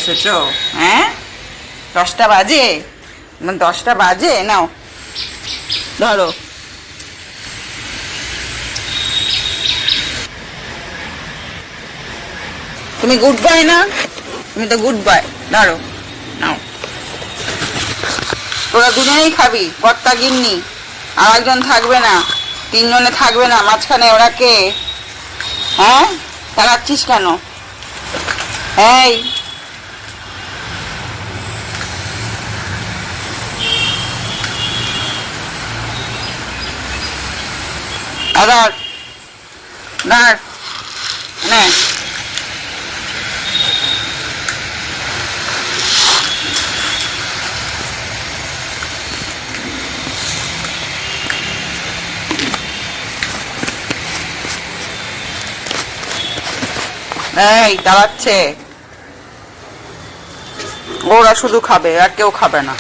এসেছো? হ্যাঁ, 10টা বাজে, 10টা বাজে। নাও ধরো। তুমি গুড বয় না? তুমি তো গুড বয়। ধরো, নাও। তোরা দুজনেই খাবি, কর্তা গিন্নি। আর একজন থাকবে না, 3জনে থাকবে না। মাঝখানে ওরা কে? হ্যাঁ, তাড়াচ্ছিস কেন? এই, আবার দাঁড় নে। এই দাঁড়াচ্ছে। ওরা শুধু খাবে, আর কেউ খাবে না।